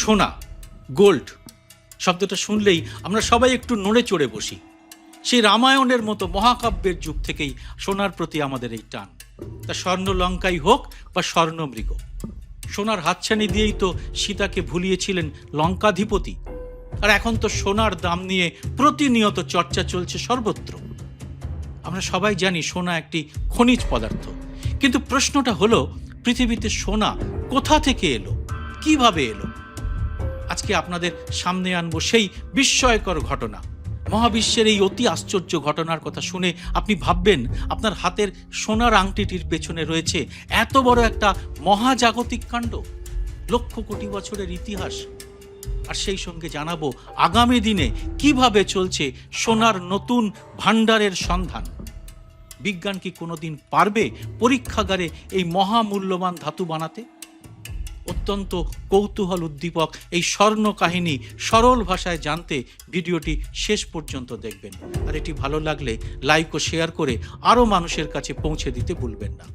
সোনা, গোল্ড শব্দটা শুনলেই আমরা সবাই একটু নড়ে চড়ে বসি। সেই রামায়ণের মতো মহাকাব্যের যুগ থেকেই সোনার প্রতি আমাদের এই টান, তা স্বর্ণ লঙ্কাই হোক বা স্বর্ণমৃগ। সোনার হাতছানি দিয়েই তো সীতাকে ভুলিয়েছিলেন লঙ্কাধিপতি। আর এখন তো সোনার দাম নিয়ে প্রতিনিয়ত চর্চা চলছে সর্বত্র। আমরা সবাই জানি সোনা একটি খনিজ পদার্থ, কিন্তু প্রশ্নটা হলো পৃথিবীতে সোনা কোথা থেকে এলো, কিভাবে এলো? আজকে আপনাদের সামনে আনবো সেই বিস্ময়কর ঘটনা। মহাবিশ্বের এই অতি আশ্চর্য ঘটনার কথা শুনে আপনি ভাববেন আপনার হাতের সোনার আংটিটির পেছনে রয়েছে এত বড় একটা মহাজাগতিক কাণ্ড, লক্ষ কোটি বছরের ইতিহাস। আর সেই সঙ্গে জানাবো আগামী দিনে কিভাবে চলছে সোনার নতুন ভাণ্ডারের সন্ধান। বিজ্ঞান কি কোনোদিন পারবে পরীক্ষাগারে এই মহামূল্যবান ধাতু বানাতে? অত্যন্ত কৌতূহল উদ্দীপক এই স্বর্ণ কাহিনী সরল ভাষায় জানতে ভিডিওটি শেষ পর্যন্ত দেখবেন। আর এটি ভালো লাগলে লাইক ও শেয়ার করে আরও মানুষের কাছে পৌঁছে দিতে ভুলবেন না।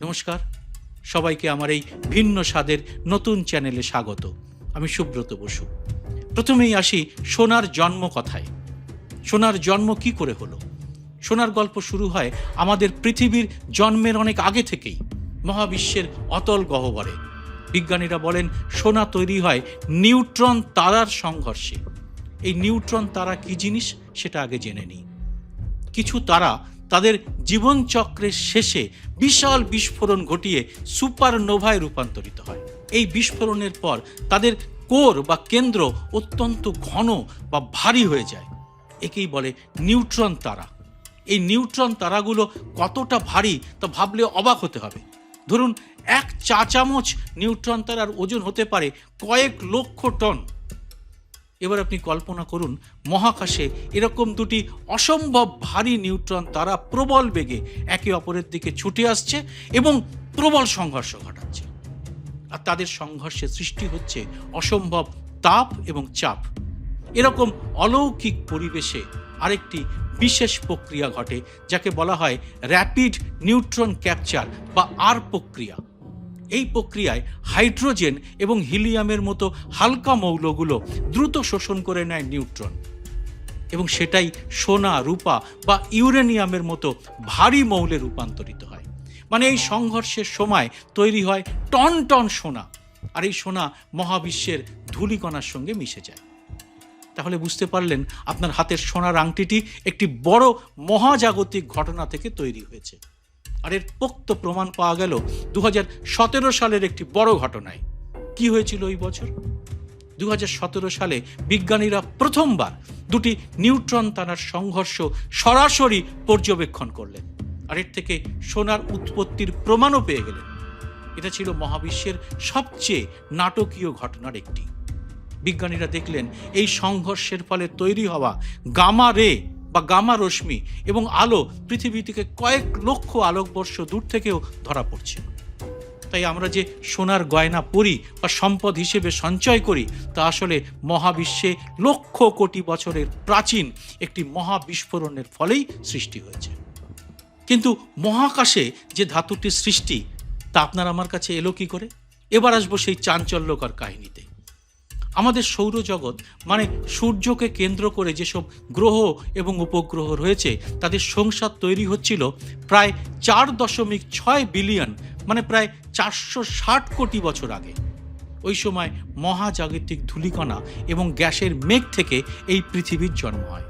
নমস্কার, সবাইকে আমার এই ভিন্ন স্বাদের নতুন চ্যানেলে স্বাগত। আমি সুব্রত বসু। প্রথমেই আসি সোনার জন্ম কথায়। সোনার জন্ম কি করে হলো? সোনার গল্প শুরু হয় আমাদের পৃথিবীর জন্মের অনেক আগে থেকেই, মহাবিশ্বের অতল গহ্বরে। বিজ্ঞানীরা বলেন সোনা তৈরি হয় নিউট্রন তারার সংঘর্ষে। এই নিউট্রন তারা কি জিনিস সেটা আগে জেনে নিই। কিছু তারা তাদের জীবনচক্রের শেষে বিশাল বিস্ফোরণ ঘটিয়ে সুপারনোভায় রূপান্তরিত হয়। এই বিস্ফোরণের পর তাদের কোর বা কেন্দ্র অত্যন্ত ঘন বা ভারী হয়ে যায়। একেই বলে নিউট্রন তারা। এই নিউট্রন তারাগুলো কতটা ভারী তা ভাবলে অবাক হতে হবে। ধরুন এক চা চামচ নিউট্রন তারার ওজন হতে পারে কয়েক লক্ষ টন। এবার আপনি কল্পনা করুন মহাকাশে এরকম দুটি অসম্ভব ভারী নিউট্রন তারা প্রবল বেগে একে অপরের দিকে ছুটে আসছে এবং প্রবল সংঘর্ষ ঘটাচ্ছে। আর তাদের সংঘর্ষে সৃষ্টি হচ্ছে অসম্ভব তাপ এবং চাপ। এরকম অলৌকিক পরিবেশে আরেকটি বিশেষ প্রক্রিয়া ঘটে যাকে বলা হয় র্যাপিড নিউট্রন ক্যাপচার বা আর প্রক্রিয়া। এই প্রক্রিয়ায় হাইড্রোজেন এবং হিলিয়ামের মতো হালকা মৌলগুলো দ্রুত শোষণ করে নেয় নিউট্রন, এবং সেটাই সোনা, রূপা বা ইউরেনিয়ামের মতো ভারী মৌলে রূপান্তরিত হয়। মানে এই সংঘর্ষের সময় তৈরি হয় টন টন সোনা, আর এই সোনা মহাবিশ্বের ধূলিকণার সঙ্গে মিশে যায়। তাহলে বুঝতে পারলেন আপনার হাতের সোনার আংটিটি একটি বড় মহাজাগতিক ঘটনা থেকে তৈরি হয়েছে। আর এর পোক্ত প্রমাণ পাওয়া গেল 2017 সালের একটি বড় ঘটনায়। কি হয়েছিল ওই বছর? 2017 সালে বিজ্ঞানীরা প্রথমবার দুটি নিউট্রন তারার সংঘর্ষ সরাসরি পর্যবেক্ষণ করলেন, আর এর থেকে সোনার উৎপত্তির প্রমাণও পেয়ে গেলেন। এটা ছিল মহাবিশ্বের সবচেয়ে নাটকীয় ঘটনার একটি। বিজ্ঞানীরা দেখলেন এই সংঘর্ষের ফলে তৈরি হওয়া গামা রে বা গামা রশ্মি এবং আলো পৃথিবী থেকে কয়েক লক্ষ আলোকবর্ষ দূর থেকেও ধরা পড়ছে। তাই আমরা যে সোনার গয়না পরি বা সম্পদ হিসেবে সঞ্চয় করি তা আসলে মহাবিশ্বে লক্ষ কোটি বছরের প্রাচীন একটি মহাবিস্ফোরণের ফলেই সৃষ্টি হয়েছে। কিন্তু মহাকাশে যে ধাতুটির সৃষ্টি তা আপনার আমার কাছে এলো কি করে? এবার আসবো সেই চাঞ্চল্যকর কাহিনীতে। আমাদের সৌরজগৎ মানে সূর্যকে কেন্দ্র করে যেসব গ্রহ এবং উপগ্রহ রয়েছে তাদের সংসার তৈরি হচ্ছিল প্রায় 4.6 বিলিয়ন মানে প্রায় 460 কোটি বছর আগে। ওই সময় মহাজাগতিক ধূলিকণা এবং গ্যাসের মেঘ থেকে এই পৃথিবীর জন্ম হয়।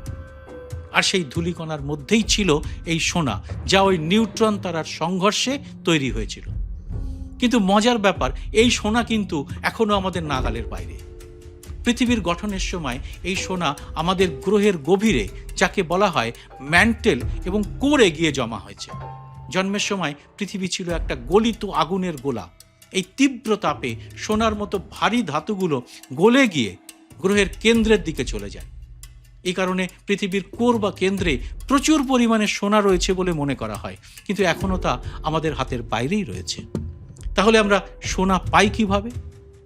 আর সেই ধূলিকণার মধ্যেই ছিল এই সোনা, যা ওই নিউট্রন তারার সংঘর্ষে তৈরি হয়েছিল। কিন্তু মজার ব্যাপার, এই সোনা কিন্তু এখনো আমাদের নাগালের বাইরে। পৃথিবীর গঠনের সময় এই সোনা আমাদের গ্রহের গভীরে, যাকে বলা হয় ম্যান্টেল এবং কোরে গিয়ে জমা হয়েছে। জন্মের সময় পৃথিবী ছিল একটা গলিত আগুনের গোলা। এই তীব্র তাপে সোনার মতো ভারী ধাতুগুলো গলে গিয়ে গ্রহের কেন্দ্রের দিকে চলে যায়। এই কারণে পৃথিবীর কোর বা কেন্দ্রে প্রচুর পরিমাণে সোনা রয়েছে বলে মনে করা হয়, কিন্তু এখনও তা আমাদের হাতের বাইরেই রয়েছে। তাহলে আমরা সোনা পাই কিভাবে?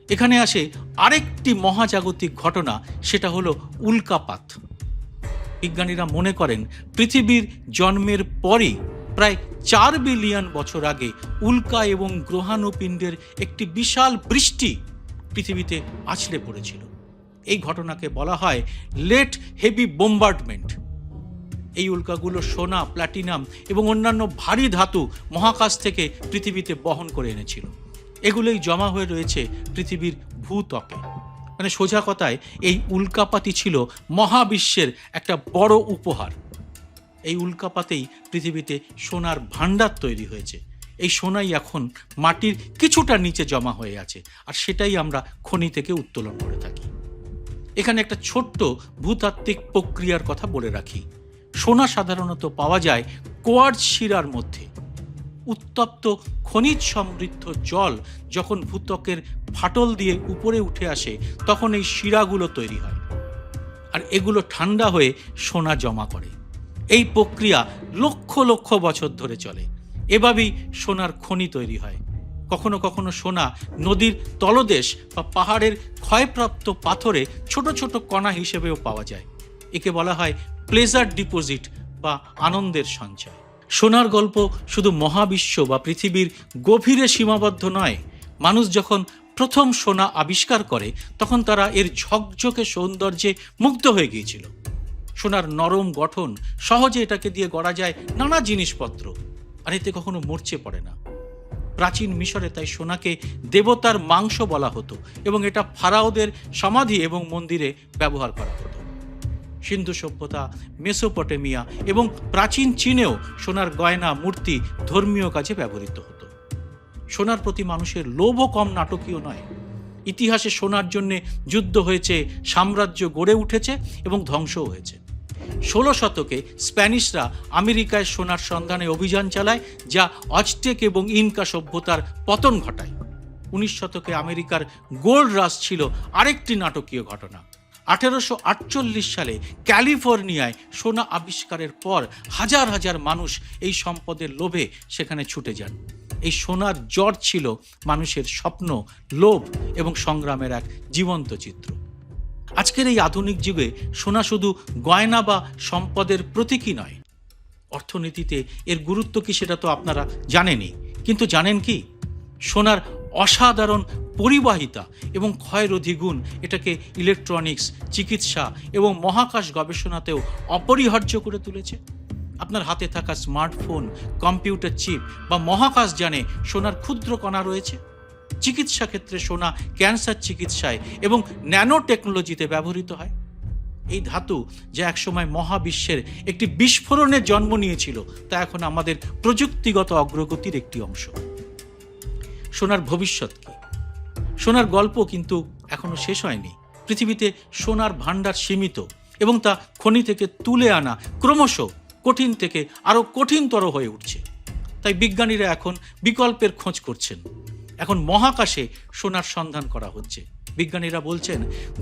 এখানে আসে আরেকটি মহাজাগতিক ঘটনা, সেটা হলো উল্কাপাত। বিজ্ঞানীরা মনে করেন পৃথিবীর জন্মের পরই প্রায় 4 বিলিয়ন বছর আগে উল্কা এবং গ্রহাণুপিণ্ডের একটি বিশাল বৃষ্টি পৃথিবীতে আছড়ে পড়েছিল। এই ঘটনাকে বলা হয় লেট হেভি বোম্বার্ডমেন্ট। এই উল্কাগুলো সোনা, প্ল্যাটিনাম এবং অন্যান্য ভারী ধাতু মহাকাশ থেকে পৃথিবীতে বহন করে এনেছিল। এগুলোই জমা হয়ে রয়েছে পৃথিবীর ভূত্বকে। মানে সোজা কথায় এই উল্কাপাতই ছিল মহাবিশ্বের একটা বড় উপহার। এই উল্কাপাতেই পৃথিবীতে সোনার ভাণ্ডার তৈরি হয়েছে। এই সোনাই এখন মাটির কিছুটা নিচে জমা হয়ে আছে, আর সেটাই আমরা খনি থেকে উত্তোলন করে থাকি। এখানে একটা ছোট্ট ভূতাত্ত্বিক প্রক্রিয়ার কথা বলে রাখি। সোনা সাধারণত পাওয়া যায় কোয়ার্টজ শিরার মধ্যে। উত্তপ্ত খনিজ সমৃদ্ধ জল যখন ভূত্বকের ফাটল দিয়ে উপরে উঠে আসে, তখন এই শিরাগুলো তৈরি হয়, আর এগুলো ঠান্ডা হয়ে সোনা জমা করে। এই প্রক্রিয়া লক্ষ লক্ষ বছর ধরে চলে। এভাবেই সোনার খনি তৈরি হয়। কখনো কখনো সোনা নদীর তলদেশ বা পাহাড়ের ক্ষয়প্রাপ্ত পাথরে ছোট ছোট কণা হিসেবেও পাওয়া যায়। একে বলা হয় প্লেজার ডিপোজিট বা আনন্দের সঞ্চয়। সোনার গল্প শুধু মহাবিশ্ব বা পৃথিবীর গভীরে সীমাবদ্ধ নয়। মানুষ যখন প্রথম সোনা আবিষ্কার করে, তখন তারা এর ঝকঝকে সৌন্দর্যে মুগ্ধ হয়ে গিয়েছিল। সোনার নরম গঠন, সহজে এটাকে দিয়ে গড়া যায় নানা জিনিসপত্র, আর এতে কখনো মরচে পড়ে না। প্রাচীন মিশরে তাই সোনাকে দেবতার মাংস বলা হতো, এবং এটা ফারাওদের সমাধি এবং মন্দিরে ব্যবহার করা হতো। সিন্ধু সভ্যতা, মেসোপটেমিয়া এবং প্রাচীন চীনেও সোনার গয়না, মূর্তি ধর্মীয় কাজে ব্যবহৃত হতো। সোনার প্রতি মানুষের লোভও কম নাটকীয় নয়। ইতিহাসে সোনার জন্য যুদ্ধ হয়েছে, সাম্রাজ্য গড়ে উঠেছে এবং ধ্বংসও হয়েছে। 16 শতকে স্প্যানিশরা আমেরিকায় সোনার সন্ধানে অভিযান চালায়, যা অজটেক এবং ইনকা সভ্যতার পতন ঘটায়। 19 শতকে আমেরিকার গোল্ড রাশ ছিল আরেকটি নাটকীয় ঘটনা। 1848 সালে ক্যালিফোর্নিয়ায় সোনা আবিষ্কারের পর হাজার হাজার মানুষ এই সম্পদের লোভে সেখানে ছুটে যান। এই সোনার জ্বর ছিল মানুষের স্বপ্ন, লোভ এবং সংগ্রামের এক জীবন্ত চিত্র। আজকের এই আধুনিক যুগে সোনা শুধু গয়না বা সম্পদের প্রতীকই নয়। অর্থনীতিতে এর গুরুত্ব কি সেটা তো আপনারা জানেনই, কিন্তু জানেন কি সোনার অসাধারণ পরিবাহিতা এবং ক্ষয়রোধী গুণ এটাকে ইলেকট্রনিক্স, চিকিৎসা এবং মহাকাশ গবেষণাতেও অপরিহার্য করে তুলেছে। আপনার হাতে থাকা স্মার্টফোন, কম্পিউটার চিপ বা মহাকাশ যানে সোনার ক্ষুদ্র কণা রয়েছে। চিকিৎসা ক্ষেত্রে সোনা ক্যান্সার চিকিৎসায় এবং ন্যানো টেকনোলজিতে ব্যবহৃত হয়। এই ধাতু, যা একসময় মহাবিশ্বের একটি বিস্ফোরণের জন্ম নিয়েছিল, তা এখন আমাদের প্রযুক্তিগত অগ্রগতির একটি অংশ। সোনার ভবিষ্যৎ কি? সোনার গল্প কিন্তু এখনো শেষ হয়নি। পৃথিবীতে সোনার ভাণ্ডার সীমিত, এবং তা খনি থেকে তুলে আনা ক্রমশ কঠিন থেকে আরো কঠিনতর হয়ে উঠছে। তাই বিজ্ঞানীরা এখন বিকল্পের খোঁজ করছেন। এখন মহাকাশে সোনার সন্ধান করা হচ্ছে। বিজ্ঞানীরা বলছেন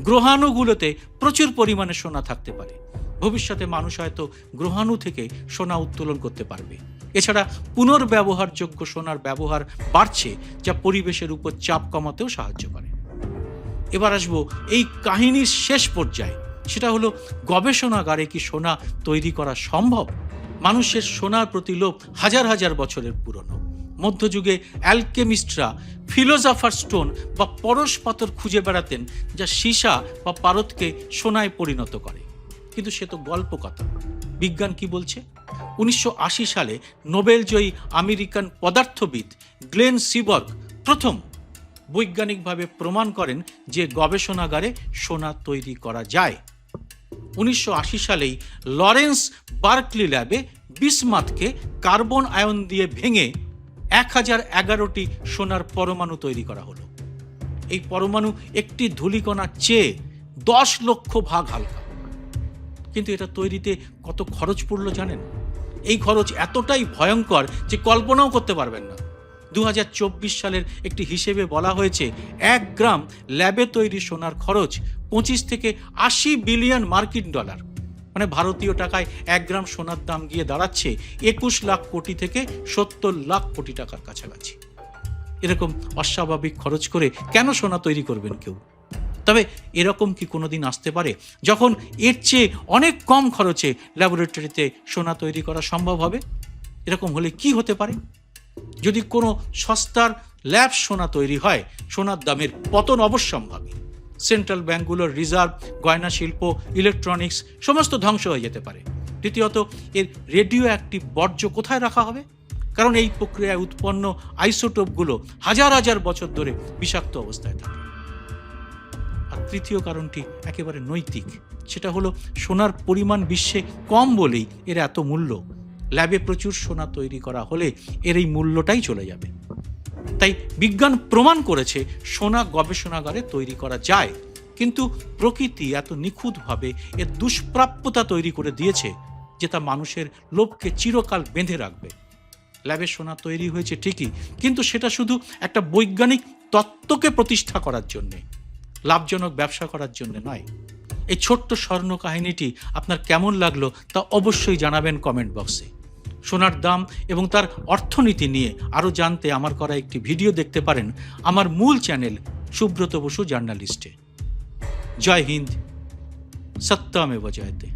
গ্রহাণুগুলোতে প্রচুর পরিমাণে সোনা থাকতে পারে। ভবিষ্যতে মানুষ হয়তো গ্রহাণু থেকে সোনা উত্তোলন করতে পারবে। এছাড়া পুনর্ব্যবহারযোগ্য সোনার ব্যবহার বাড়ছে, যা পরিবেশের উপর চাপ কমাতেও সাহায্য করে। এবার আসবো এই কাহিনীর শেষ পর্যায়ে। সেটা হলো, গবেষণাগারে কি সোনা তৈরি করা সম্ভব? মানুষের সোনার প্রতি লোভ হাজার হাজার বছরের পুরনো। মধ্যযুগে অ্যালকেমিস্টরা ফিলোজাফার স্টোন বা পরশ পাথর খুঁজে বেড়াতেন, যা সীসা বা পারদকে সোনায় পরিণত করে। কিন্তু সে তো গল্প কথা। বিজ্ঞান কি বলছে? 1980 সালে নোবেলজয়ী আমেরিকান পদার্থবিদ গ্লেন সিবর্গ প্রথম বৈজ্ঞানিকভাবে প্রমাণ করেন যে গবেষণাগারে সোনা তৈরি করা যায়। 1980 সালেই লরেন্স বার্কলি ল্যাবে বিসমাথকে কার্বন আয়ন দিয়ে ভেঙে 1011টি সোনার পরমাণু তৈরি করা হলো। এই পরমাণু একটি ধূলিকণার চেয়ে 10 লক্ষ ভাগ হালকা। কিন্তু এটা তৈরিতে কত খরচ পড়লো জানেন? এই খরচ এতটাই ভয়ঙ্কর যে কল্পনাও করতে পারবেন না। 2024 সালের একটি হিসেবে বলা হয়েছে 1 গ্রাম ল্যাবে তৈরি সোনার খরচ 25 থেকে 80 বিলিয়ন মার্কিন ডলার। মানে ভারতীয় টাকায় 1 গ্রাম সোনার দাম গিয়ে দাঁড়াচ্ছে 21 লাখ কোটি থেকে 70 লাখ কোটি টাকার কাছাকাছি। এরকম অস্বাভাবিক খরচ করে কেন সোনা তৈরি করবেন কেউ? তবে এরকম কি কোনোদিন আসতে পারে যখন এর চেয়ে অনেক কম খরচে ল্যাবরেটরিতে সোনা তৈরি করা সম্ভব হবে? এরকম হলে কি হতে পারে? যদি কোনো সস্তার ল্যাব সোনা তৈরি হয়, সোনার দামের পতন অবশ্যম্ভাবী। সেন্ট্রাল ব্যাংকগুলোর রিজার্ভ, গয়না শিল্প, ইলেকট্রনিক্স সমস্ত ধ্বংস হয়ে যেতে পারে। দ্বিতীয়ত, এর রেডিও অ্যাক্টিভ বর্জ্য কোথায় রাখা হবে? কারণ এই প্রক্রিয়ায় উৎপন্ন আইসোটোপগুলো হাজার হাজার বছর ধরে বিষাক্ত অবস্থায় থাকে। আর তৃতীয় কারণটি একেবারে নৈতিক, সেটা হলো সোনার পরিমাণ বিশ্বে কম বলেই এর এত মূল্য। ল্যাবে প্রচুর সোনা তৈরি করা হলে এর এই মূল্যটাই চলে যাবে। তাই বিজ্ঞান প্রমাণ করেছে সোনা গবেষণাগারে তৈরি করা যায়, কিন্তু প্রকৃতি এত নিখুঁতভাবে এর দুষ্প্রাপ্যতা তৈরি করে দিয়েছে যে তা মানুষের লোভকে চিরকাল বেঁধে রাখবে। ল্যাবে সোনা তৈরি হয়েছে ঠিকই, কিন্তু সেটা শুধু একটা বৈজ্ঞানিক তত্ত্বকে প্রতিষ্ঠা করার জন্যে, লাভজনক ব্যবসা করার জন্য নয়। এই ছোট্ট স্বর্ণ কাহিনীটি আপনার কেমন লাগলো তা অবশ্যই জানাবেন কমেন্ট বক্সে। সোনার দাম এবং তার অর্থনীতি নিয়ে আরও জানতে আমার করা একটি ভিডিও দেখতে পারেন আমার মূল চ্যানেল সুব্রত বসু জার্নালিস্টে। জয় হিন্দ, সত্যমেব জয়তে।